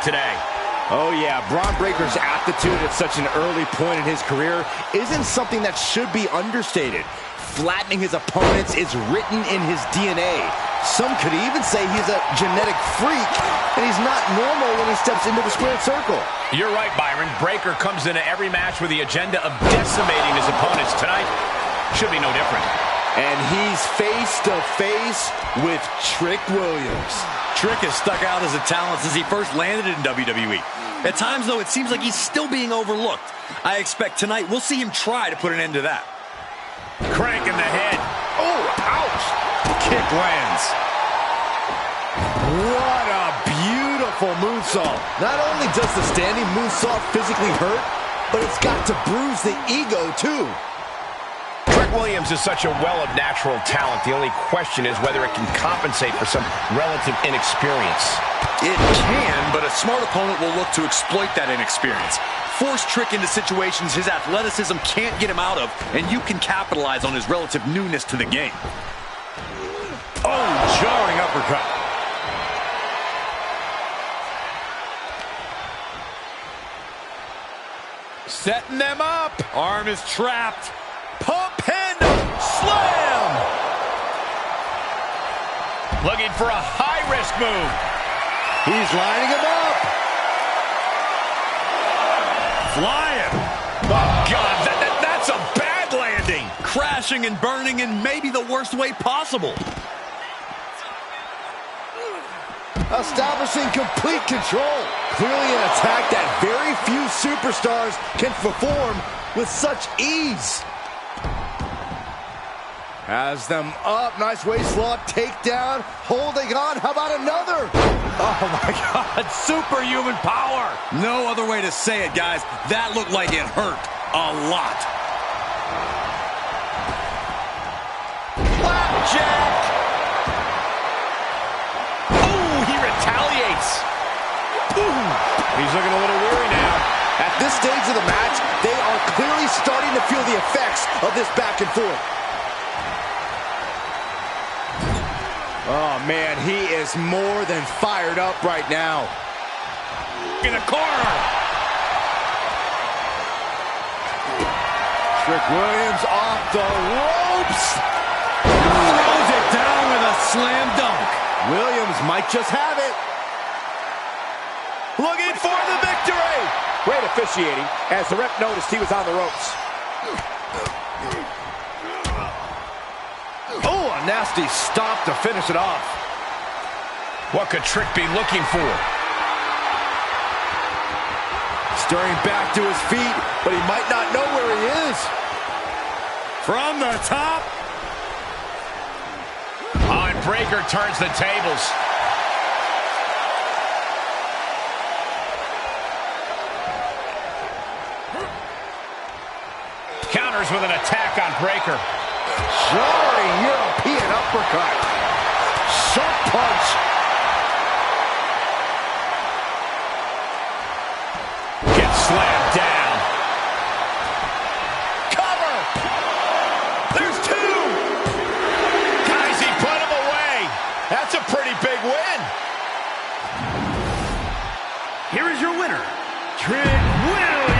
today. Oh yeah, Bron Breakker's aptitude at such an early point in his career isn't something that should be understated. Flattening his opponents is written in his DNA. Some could even say he's a genetic freak, and he's not normal when he steps into the squared circle. You're right, Byron. Breakker comes into every match with the agenda of decimating his opponents. Tonight should be no different. And he's face to face with Trick Williams. Trick has stuck out as a talent since he first landed in WWE. At times, though, it seems like he's still being overlooked. I expect tonight we'll see him try to put an end to that. Crank in the head. Oh, ouch! Kick lands. What a beautiful moonsault. Not only does the standing moonsault physically hurt, but it's got to bruise the ego, too. Trick Williams is such a well of natural talent. The only question is whether it can compensate for some relative inexperience. It can, but a smart opponent will look to exploit that inexperience. Force Trick into situations his athleticism can't get him out of, and you can capitalize on his relative newness to the game. Oh, jarring uppercut. Setting them up. Arm is trapped. Pump handle. Slam. Looking for a high-risk move. He's lining him up. Flying. Oh, God, that's a bad landing. Crashing and burning in maybe the worst way possible. Establishing complete control. Clearly an attack that very few superstars can perform with such ease. Has them up. Nice waist lock. Takedown. Holding on. How about another? Oh, my God. Superhuman power. No other way to say it, guys. That looked like it hurt a lot. Flapjack. Oh, he retaliates. Ooh. He's looking a little weary now. At this stage of the match, they are clearly starting to feel the effects of this back and forth. Oh, man, he is more than fired up right now. In the corner. Trick Williams off the ropes. Throws it down with a slam dunk. Williams might just have it. Looking for the victory. Great officiating as the ref noticed he was on the ropes. Oh, a nasty stop to finish it off. What could Trick be looking for? Stirring back to his feet, but he might not know where he is. From the top. Oh, and Breakker turns the tables. Counters with an attack on Breakker. Jarring European uppercut. Sharp punch. Gets slammed down. Cover. There's two. Guys, he put him away. That's a pretty big win. Here is your winner, Trick Williams.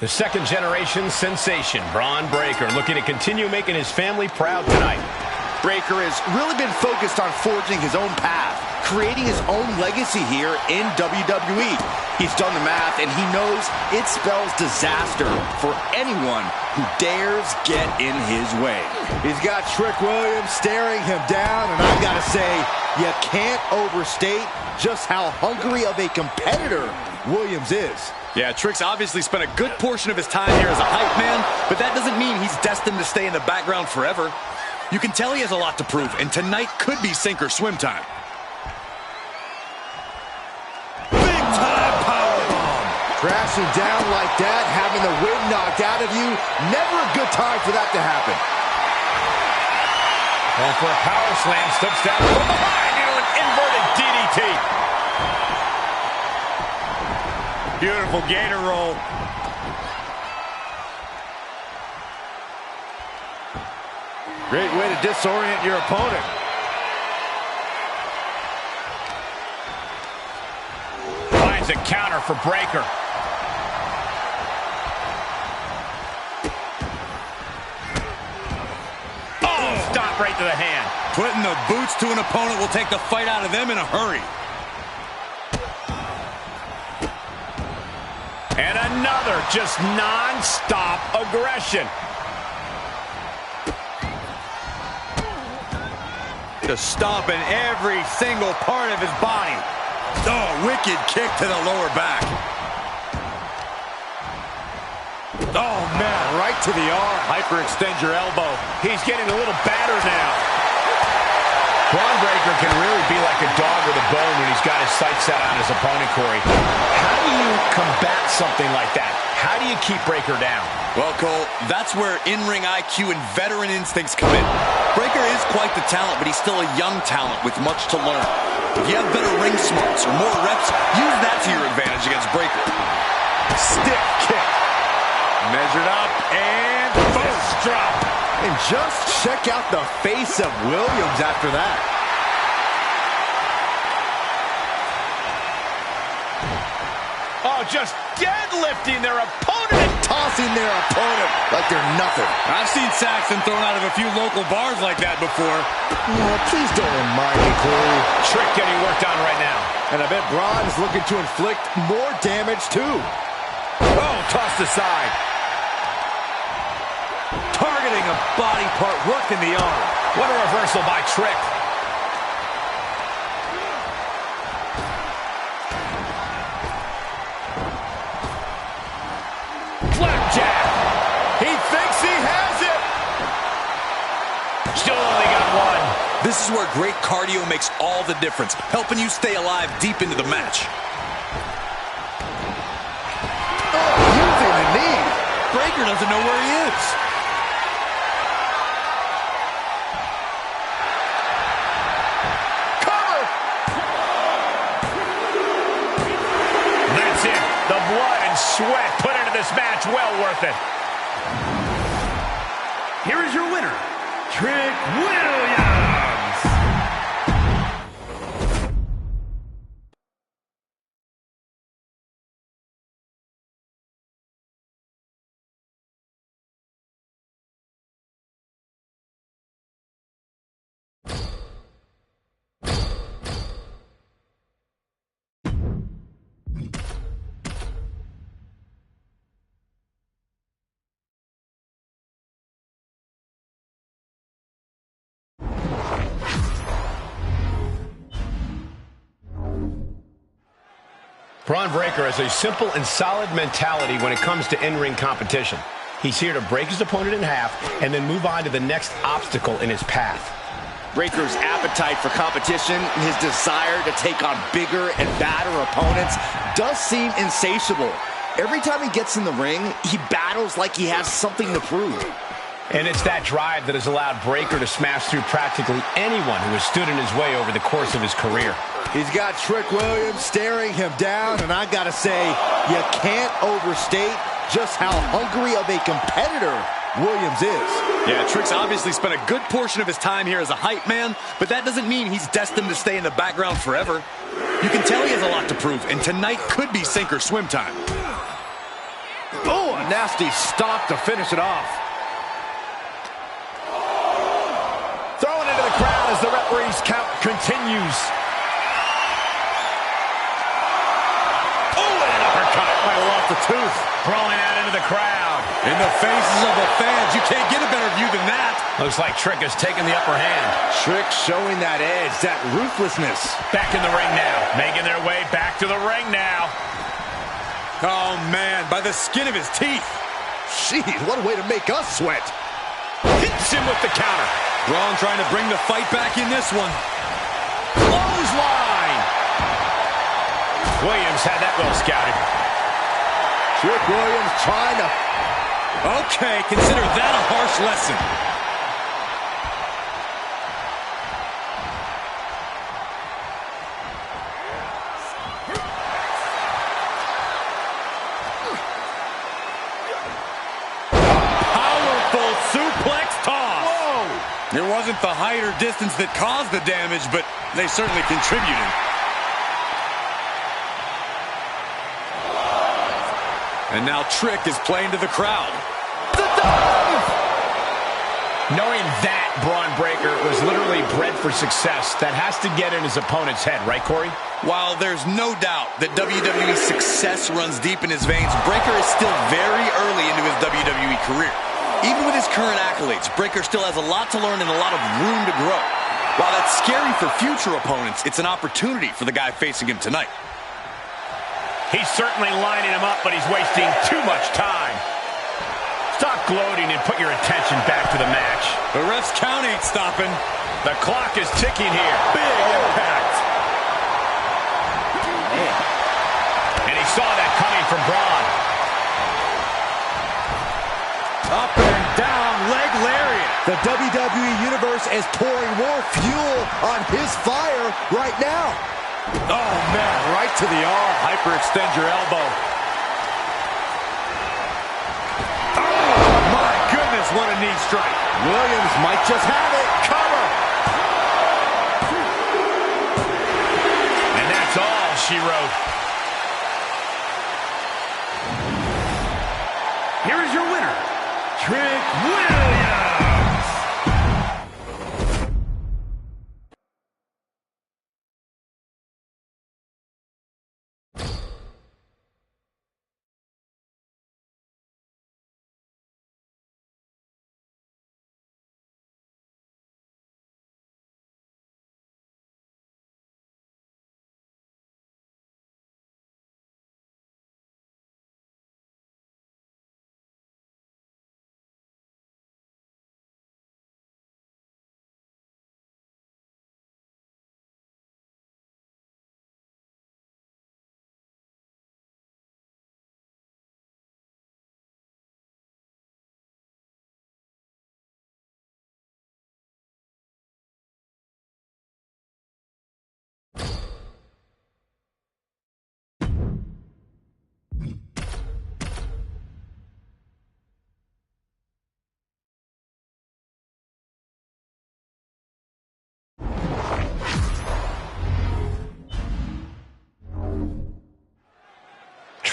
The second-generation sensation, Bron Breakker, looking to continue making his family proud tonight. Breakker has really been focused on forging his own path, creating his own legacy here in WWE. He's done the math, and he knows it spells disaster for anyone who dares get in his way. He's got Trick Williams staring him down, and I've got to say, you can't overstate just how hungry of a competitor Williams is. Yeah, Trick's obviously spent a good portion of his time here as a hype man, but that doesn't mean he's destined to stay in the background forever. You can tell he has a lot to prove, and tonight could be sink or swim time. Big time powerbomb. Crashing down like that, having the wind knocked out of you, never a good time for that to happen. Going for a power slam, steps down from behind into an inverted DDT. Beautiful gator roll. Great way to disorient your opponent. Finds a counter for Breakker. Oh, stop right to the hand. Putting the boots to an opponent will take the fight out of them in a hurry. And another just non-stop aggression. Just stomping every single part of his body. Oh, wicked kick to the lower back. Oh, man, right to the arm. Hyperextend your elbow. He's getting a little battered now. Bron Breakker can really be like a dog with a bone when he's got his sights set on his opponent, Corey. How do you combat something like that? How do you keep Breakker down? Well, Cole, that's where in-ring IQ and veteran instincts come in. Breakker is quite the talent, but he's still a young talent with much to learn. If you have better ring smarts or more reps, use that to your advantage against Breakker. Stiff kick. Measured up and boom, drop. And just check out the face of Williams after that. Oh, just deadlifting their opponent. Tossing their opponent like they're nothing. I've seen Saxton thrown out of a few local bars like that before. Please don't remind me, Corey. Trick getting worked on right now. And I bet Bron is looking to inflict more damage, too. Oh, tossed aside. Targeting a body part, working the arm. What a reversal by Trick. Flapjack. He thinks he has it. Still only got one. This is where great cardio makes all the difference, helping you stay alive deep into the match. Oh, using the knee. Breakker doesn't know where he is. That's it. The blood and sweat put into this match, well worth it. Here is your winner, Trick Williams. Bron Breakker has a simple and solid mentality when it comes to in-ring competition. He's here to break his opponent in half and then move on to the next obstacle in his path. Breakker's appetite for competition, his desire to take on bigger and badder opponents, does seem insatiable. Every time he gets in the ring, he battles like he has something to prove. And it's that drive that has allowed Breakker to smash through practically anyone who has stood in his way over the course of his career. He's got Trick Williams staring him down, and I gotta say, you can't overstate just how hungry of a competitor Williams is. Yeah, Trick's obviously spent a good portion of his time here as a hype man, but that doesn't mean he's destined to stay in the background forever. You can tell he has a lot to prove, and tonight could be sink or swim time. Oh, a nasty stop to finish it off. Throwing into Referee's count continues. Oh, and an uppercut. Might have lost a tooth. Throwing out into the crowd. In the faces of the fans. You can't get a better view than that. Looks like Trick has taken the upper hand. Trick showing that edge, that ruthlessness. Back in the ring now. Making their way back to the ring now. Oh, man, by the skin of his teeth. Jeez, what a way to make us sweat. Hits him with the counter. Braun trying to bring the fight back in this one. Clothesline. Williams had that well scouted. Trick Williams trying to... Okay, consider that a harsh lesson. Powerful suplex toss. Whoa! It wasn't the height or distance that caused the damage, but they certainly contributed. And now Trick is playing to the crowd. Knowing that Braun Breaker was literally bred for success, that has to get in his opponent's head, right, Corey? While there's no doubt that WWE success runs deep in his veins, Breaker is still very early into his WWE career. Even with his current accolades, Breaker still has a lot to learn and a lot of room to grow. While that's scary for future opponents, it's an opportunity for the guy facing him tonight. He's certainly lining him up, but he's wasting too much time. Stop gloating and put your attention back to the match. The ref's count ain't stopping. The clock is ticking here. Big impact. Man. And he saw that coming from Braun. Up and down, leg lariat. The WWE Universe is pouring more fuel on his fire right now. Oh, man, right to the arm. Hyperextend your elbow. Oh, my goodness, what a knee strike. Williams might just have it. Cover. And that's all she wrote. Here is your winner, Trick Williams.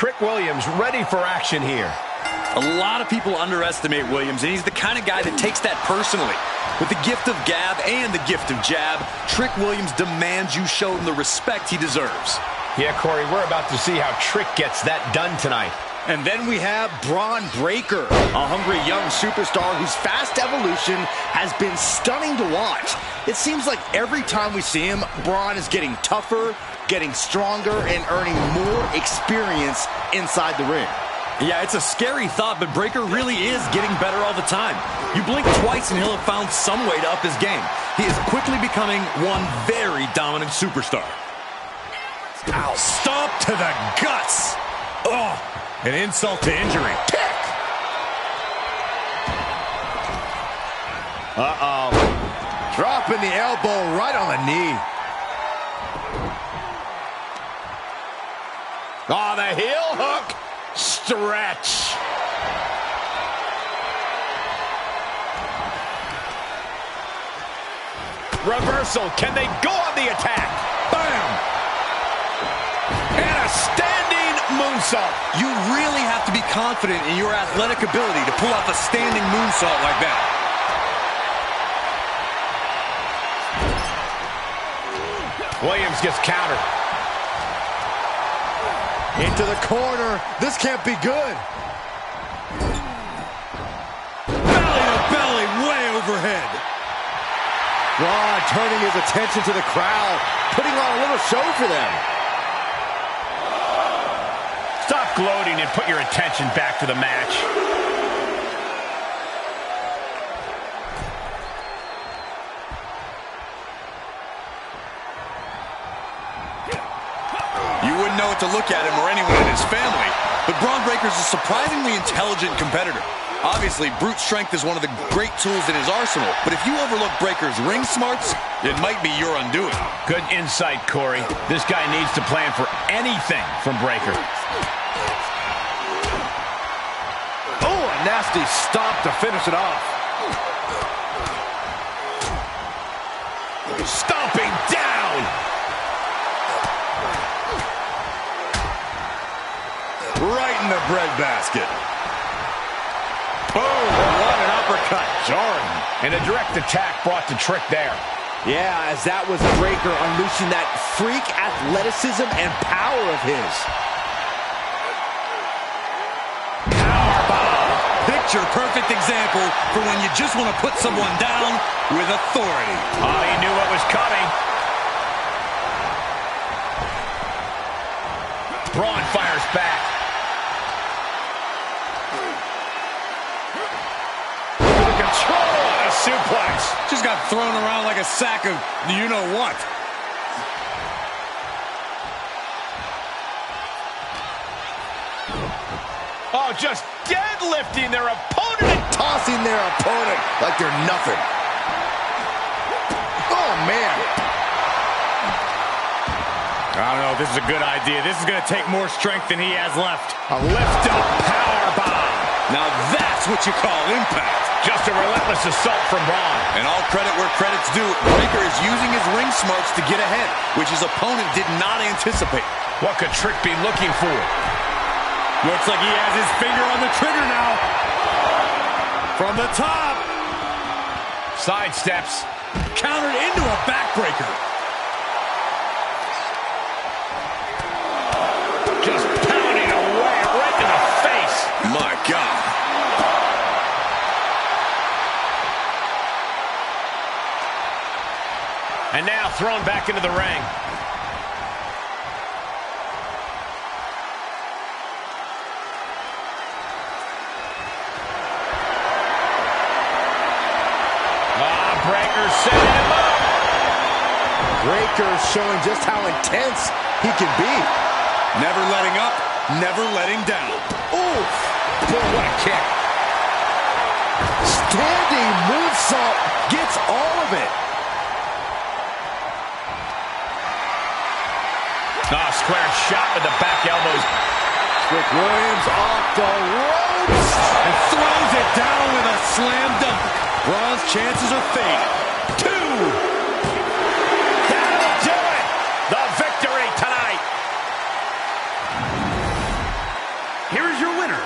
Trick Williams ready for action here. A lot of people underestimate Williams, and he's the kind of guy that takes that personally. With the gift of gab and the gift of jab, Trick Williams demands you show him the respect he deserves. Yeah, Corey, we're about to see how Trick gets that done tonight. And then we have Braun Breaker, a hungry young superstar whose fast evolution has been stunning to watch. It seems like every time we see him, Braun is getting tougher, getting stronger, and earning more experience inside the ring. Yeah, it's a scary thought, but Breaker really is getting better all the time. You blink twice and he'll have found some way to up his game. He is quickly becoming one very dominant superstar. Ow. Stomp to the guts. Oh, an insult to injury. Kick! Uh-oh. Dropping the elbow right on the knee. Oh, the heel hook. Stretch. Reversal. Can they go on the attack? Bam! And a standing moonsault. You really have to be confident in your athletic ability to pull off a standing moonsault like that. Williams gets countered. Into the corner. This can't be good. Belly to belly, way overhead. Braun turning his attention to the crowd, putting on a little show for them. Stop gloating and put your attention back to the match. You wouldn't know what to look at him or anyone in his family, but Bron Breakker's a surprisingly intelligent competitor. Obviously, brute strength is one of the great tools in his arsenal, but if you overlook Breakker's ring smarts, it might be your undoing. Good insight, Corey. This guy needs to plan for anything from Breakker. Oh, a nasty stop to finish it off. Stomping down. Right in the breadbasket. Boom! What an uppercut. Jarring. And a direct attack brought to Trick there. Yeah, as that was Breakker unleashing that freak athleticism and power of his. Powerbomb. Picture perfect example for when you just want to put someone down with authority. Oh, he knew what was coming. Braun fires back. Control on a suplex. Just got thrown around like a sack of you-know-what. Oh, just deadlifting their opponent and Tossing their opponent like they're nothing. Oh, man. I don't know if this is a good idea. This is going to take more strength than he has left. a lift-up powerbomb. Now that's what you call impact. Just a relentless assault from Braun. And all credit where credit's due. Breakker is using his ring smarts to get ahead, which his opponent did not anticipate. What could Trick be looking for? Looks like he has his finger on the trigger now. From the top. Sidesteps. Countered into a backbreaker. Just pounding away right in the face. My God. And now thrown back into the ring. Breakker setting him up. Breakker showing just how intense he can be. Never letting up, never letting down. Ooh, boy, what a kick. Standing moonsault gets all of it. Square shot with the back elbows. Trick Williams off the ropes. And throws it down with a slam dunk. Braun's chances are fading. 2. That'll do it. The victory tonight. Here is your winner,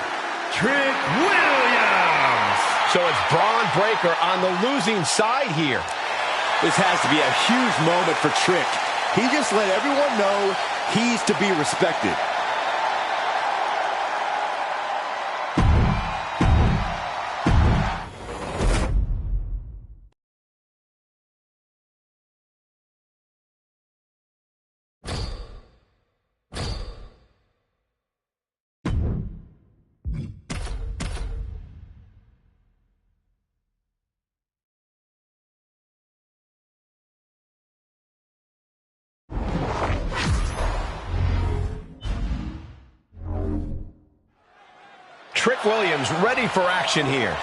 Trick Williams. So it's Bron Breakker on the losing side here. This has to be a huge moment for Trick. He just let everyone know he's to be respected. Trick Williams ready for action here.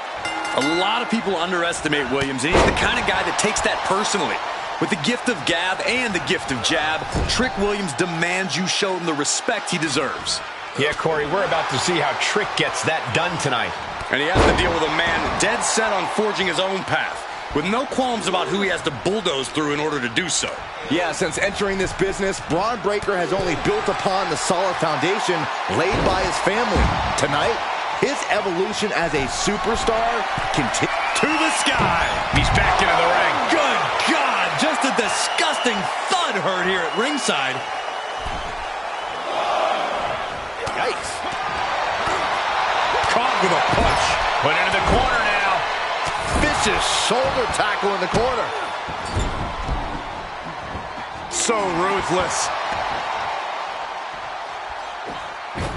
A lot of people underestimate Williams, and he's the kind of guy that takes that personally. With the gift of gab and the gift of jab, Trick Williams demands you show him the respect he deserves. Yeah, Corey, we're about to see how Trick gets that done tonight. And he has to deal with a man dead set on forging his own path, with no qualms about who he has to bulldoze through in order to do so. Yeah, since entering this business, Bron Breakker has only built upon the solid foundation laid by his family. Tonight, his evolution as a superstar continues. To the sky. He's back into the ring. Good God, just at the disgusting thud heard here at ringside. Yikes. Caught with a push. Put into the corner now. Vicious shoulder tackle in the corner. So ruthless.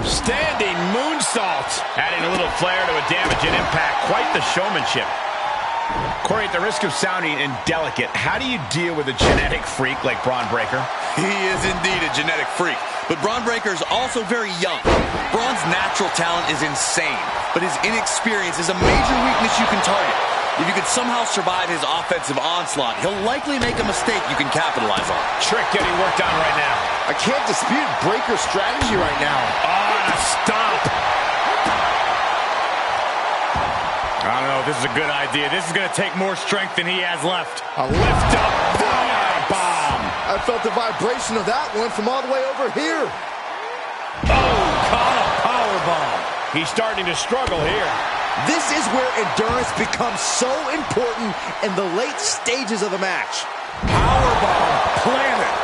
Standing moonsault. Adding a little flair to a damage and impact. Quite the showmanship. Corey, at the risk of sounding indelicate, how do you deal with a genetic freak like Bron Breakker? He is indeed a genetic freak, but Bron Breakker is also very young. Bron's natural talent is insane, but his inexperience is a major weakness you can target. If you could somehow survive his offensive onslaught, he'll likely make a mistake you can capitalize on. Trick getting worked on right now. I can't dispute Breakker's strategy right now. Oh, a stomp. I don't know if this is a good idea. This is going to take more strength than he has left. A lift up. Bomb. I felt the vibration of that one from all the way over here. Oh, caught a powerbomb. He's starting to struggle here. This is where endurance becomes so important in the late stages of the match. Powerbomb planted.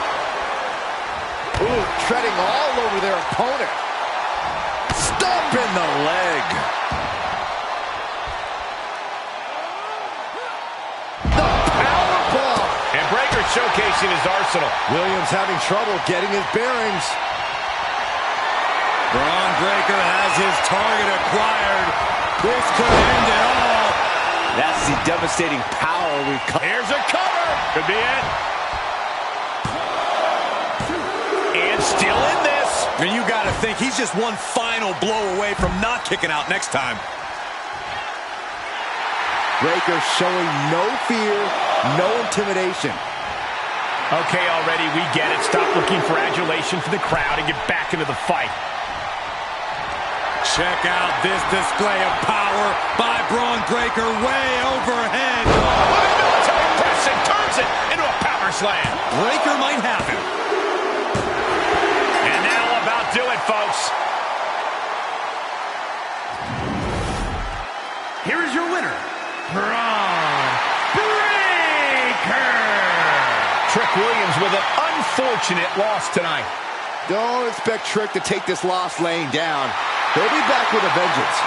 Ooh, treading all over their opponent. Stomp in the leg. The powerbomb. And Breakker showcasing his arsenal. Williams having trouble getting his bearings. Bron Breakker has his target acquired. This could end it all. That's the devastating power we've come. Here's a cover. Could be it. And still in this. And you got to think he's just one final blow away from not kicking out next time. Breakker showing no fear, no intimidation. Okay, already, we get it. Stop looking for adulation from the crowd and get back into the fight. Check out this display of power by Bron Breakker way overhead. Military pressing turns it into a power slam. Breakker might have him. And that'll about do it, folks. Here is your winner, Bron Breakker. Trick Williams with an unfortunate loss tonight. Don't expect Trick to take this loss laying down. He'll be back with a vengeance.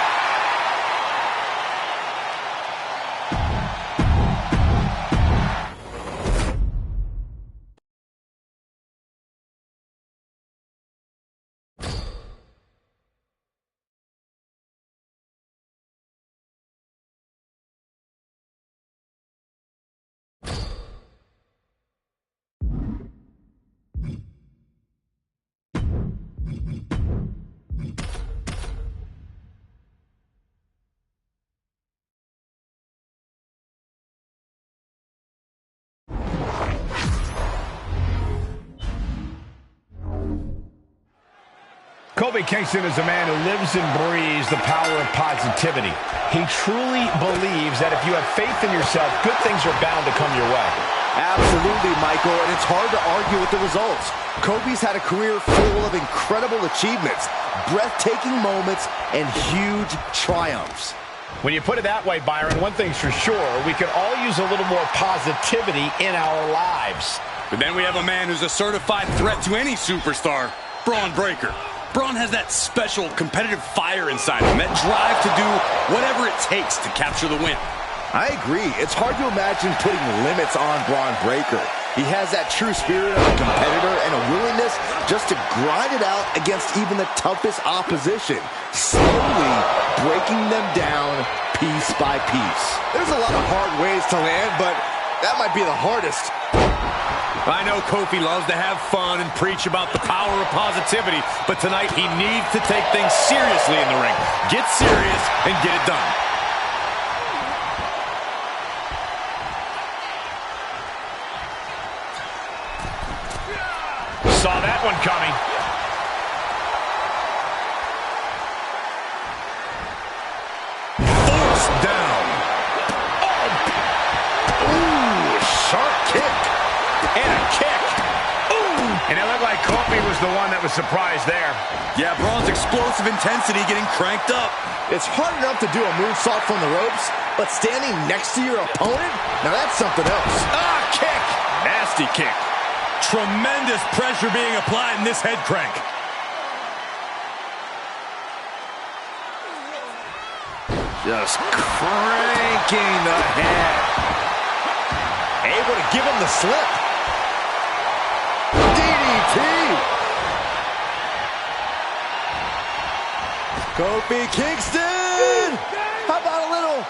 Kofi Kingston is a man who lives and breathes the power of positivity. He truly believes that if you have faith in yourself, good things are bound to come your way. Absolutely, Michael, and it's hard to argue with the results. Kofi's had a career full of incredible achievements, breathtaking moments, and huge triumphs. When you put it that way, Byron, one thing's for sure, we could all use a little more positivity in our lives. But then we have a man who's a certified threat to any superstar, Bron Breakker. Bron has that special competitive fire inside him, that drive to do whatever it takes to capture the win. I agree. It's hard to imagine putting limits on Bron Breakker. He has that true spirit of a competitor and a willingness just to grind it out against even the toughest opposition, slowly breaking them down piece by piece. There's a lot of hard ways to land, but that might be the hardest. I know Kofi loves to have fun and preach about the power of positivity, but tonight he needs to take things seriously in the ring. Get serious and get it done. Saw that one coming. Forced down. Oh. Ooh, sharp kick. And a kick. Ooh. And it looked like Kofi was the one that was surprised there. Yeah, Bron's explosive intensity getting cranked up. It's hard enough to do a moonsault from the ropes, but standing next to your opponent? Now that's something else. Ah, kick. Nasty. nasty kick. Tremendous pressure being applied in this head crank. Just cranking the head. Able to give him the slip. DDT. Kofi Kingston. How about a little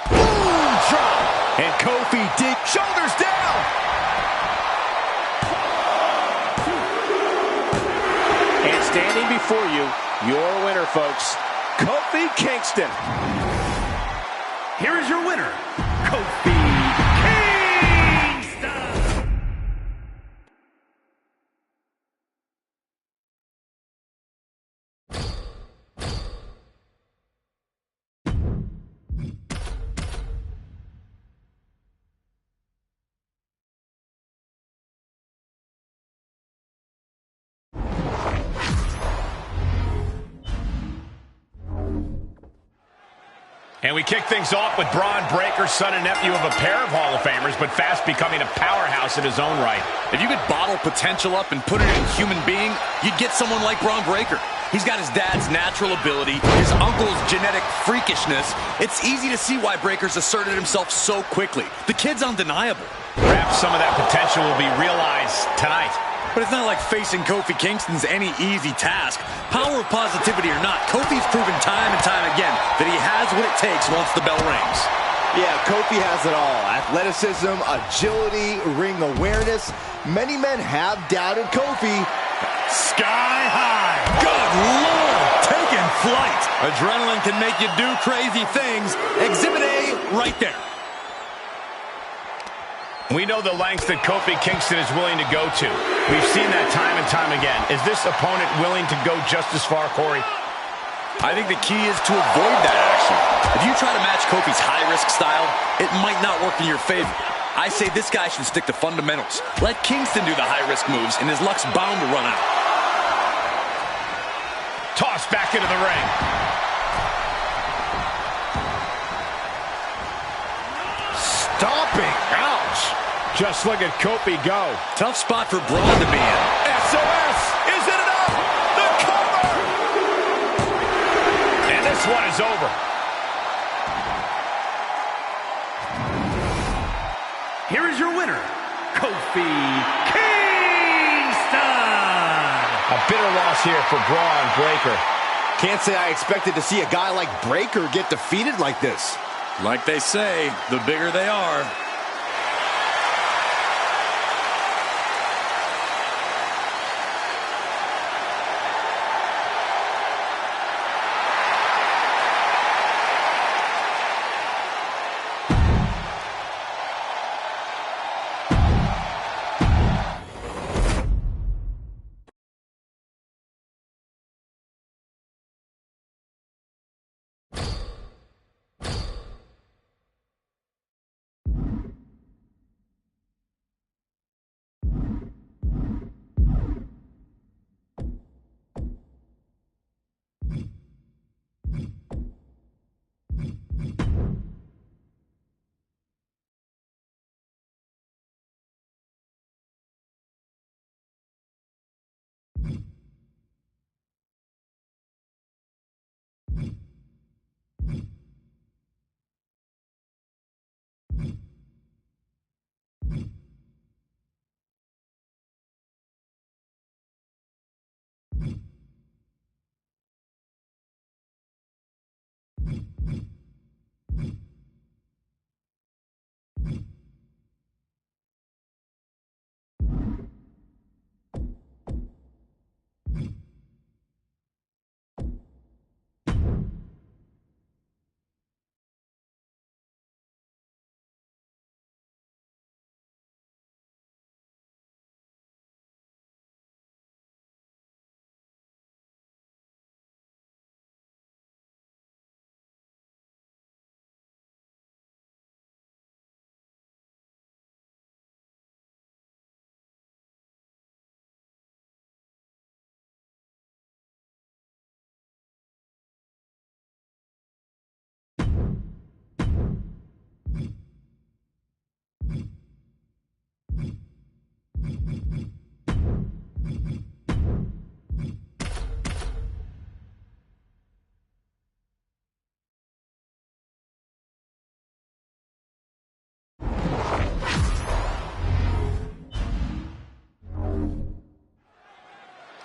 boom drop? And Kofi dig shoulders down. And standing before you, your winner, folks, Kofi Kingston. Here is your winner, Kofi Kingston. And we kick things off with Bron Breakker, son and nephew of a pair of Hall of Famers, but fast becoming a powerhouse in his own right. If you could bottle potential up and put it in a human being, you'd get someone like Bron Breakker. He's got his dad's natural ability, his uncle's genetic freakishness. It's easy to see why Breakker's asserted himself so quickly. The kid's undeniable. Perhaps some of that potential will be realized tonight. But it's not like facing Kofi Kingston's any easy task. Power of positivity or not, Kofi's proven time and time again that he has what it takes once the bell rings. Yeah, Kofi has it all. Athleticism, agility, ring awareness. Many men have doubted Kofi. Sky high. Good Lord. Taking flight. Adrenaline can make you do crazy things. Exhibit A right there. We know the lengths that Kofi Kingston is willing to go to. We've seen that time and time again. Is this opponent willing to go just as far, Corey? I think the key is to avoid that action. If you try to match Kofi's high-risk style, it might not work in your favor. I say this guy should stick to fundamentals. Let Kingston do the high-risk moves, and his luck's bound to run out. Toss back into the ring. Stomping. Ouch. Just look at Kofi go. Tough spot for Braun to be in. SOS! Is it enough? The cover! And this one is over. Here is your winner, Kofi Kingston. A bitter loss here for Bron Breakker. Can't say I expected to see a guy like Breakker get defeated like this. Like they say, the bigger they are,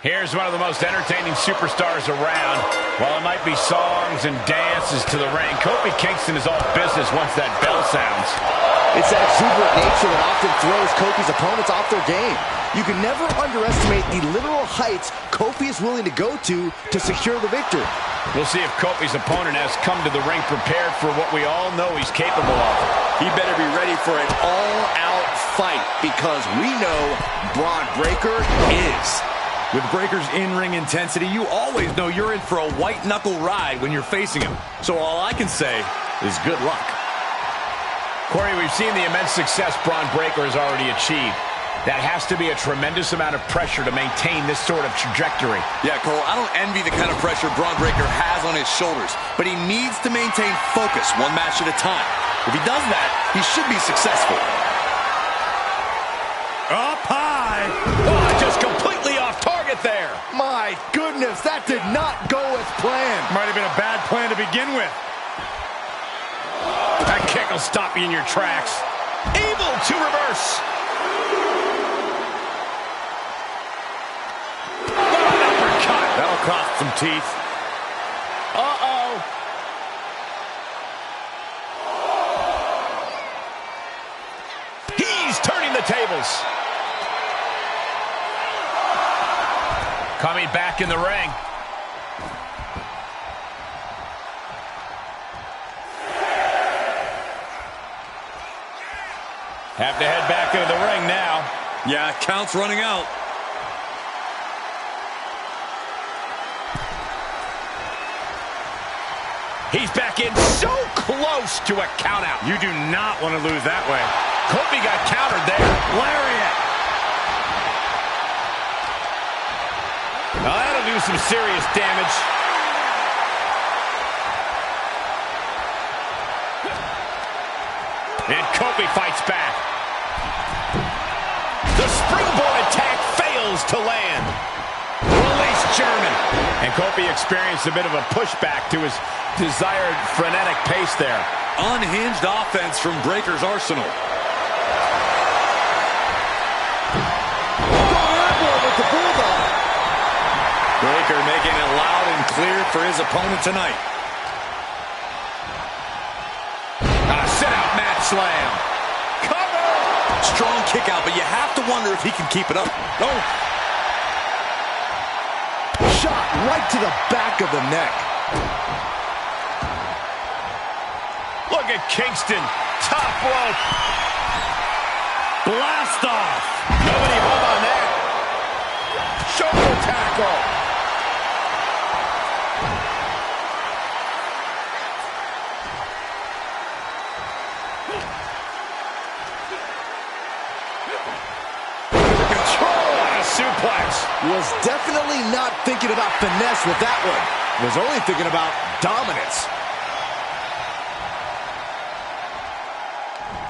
Here's one of the most entertaining superstars around. While it might be songs and dances to the ring, Kofi Kingston is all business once that bell sounds. It's that exuberant nature that often throws Kofi's opponents off their game. You can never underestimate the literal heights Kofi is willing to go to secure the victory. We'll see if Kofi's opponent has come to the ring prepared for what we all know he's capable of. He better be ready for an all-out fight because we know Bron Breakker is. With Breakker's in-ring intensity, you always know you're in for a white-knuckle ride when you're facing him. So all I can say is good luck. Corey, we've seen the immense success Bron Breakker has already achieved. That has to be a tremendous amount of pressure to maintain this sort of trajectory. Yeah, Cole, I don't envy the kind of pressure Bron Breakker has on his shoulders, but he needs to maintain focus one match at a time. If he does that, he should be successful. Up high. Oh, just completely off target there. My goodness, that did not go as planned. Might have been a bad plan to begin with. That kick will stop you in your tracks. Able to reverse. An uppercut. That'll cost some teeth. Uh-oh. He's turning the tables. Coming back in the ring. Have to head back into the ring now. Yeah, count's running out. He's back in so close to a count out. You do not want to lose that way. Kofi got countered there. Lariat. Now that'll do some serious damage. And Kofi fights back. The springboard attack fails to land. Release German. And Kofi experienced a bit of a pushback to his desired frenetic pace there. Unhinged offense from Breakker's arsenal. With the bulldog. Breakker making it loud and clear for his opponent tonight. Sit-out mat slam. Cover! Strong kick out, but you have to wonder if he can keep it up. Oh, Shot right to the back of the neck. Look at Kingston. Top rope. Blast off. Nobody home on that. Shoulder tackle. Control on a suplex. Was definitely not thinking about finesse with that one. Was only thinking about dominance.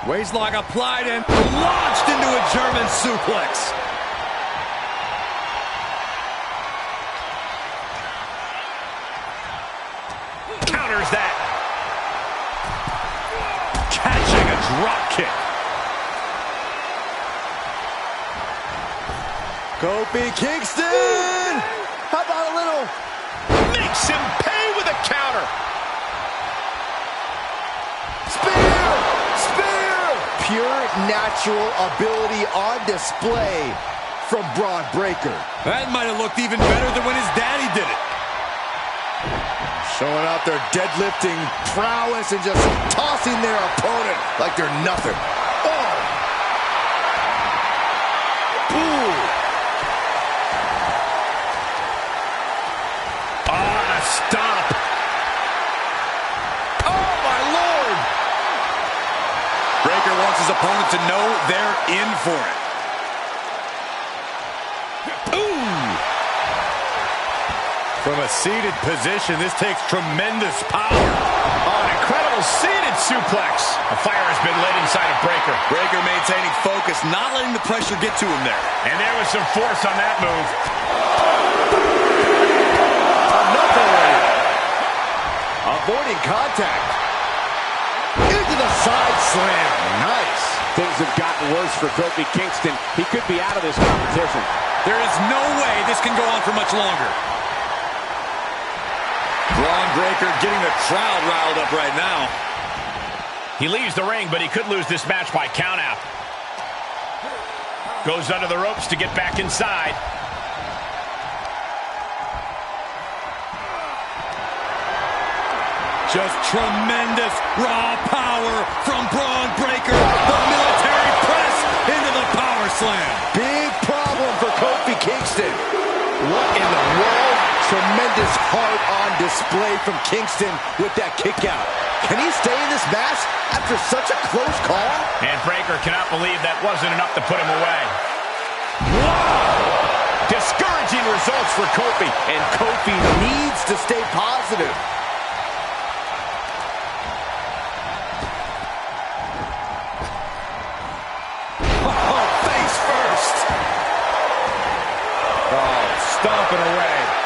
waistlock applied and launched into a German suplex. Counters that. Catching a drop kick. Kofi Kingston! How about a little? Makes him pay with a counter. Spear! Spear! Pure natural ability on display from Bron Breakker. That might have looked even better than when his daddy did it. Showing out their deadlifting prowess and just tossing their opponent like they're nothing. Oh! Ooh! A stomp. Oh, my Lord! Breakker wants his opponent to know they're in for it. From a seated position, this takes tremendous power. Oh, an incredible seated suplex. A fire has been lit inside of Breakker. Breakker maintaining focus, not letting the pressure get to him there. And there was some force on that move. Another one. Avoiding contact. Into the side slam. Nice. Things have gotten worse for Kofi Kingston. He could be out of this competition. There is no way this can go on for much longer. Braun Breaker getting the crowd riled up right now. He leaves the ring, but he could lose this match by countout. Goes under the ropes to get back inside. Just tremendous raw power from Braun Breaker. The military press into the power slam. Big problem for Kofi Kingston. What in the world? Tremendous heart on display from Kingston with that kick out. Can he stay in this match after such a close call? And Breaker cannot believe that wasn't enough to put him away. Wow! Discouraging results for Kofi. And Kofi needs to stay positive. Oh, face first. Oh, stomping away.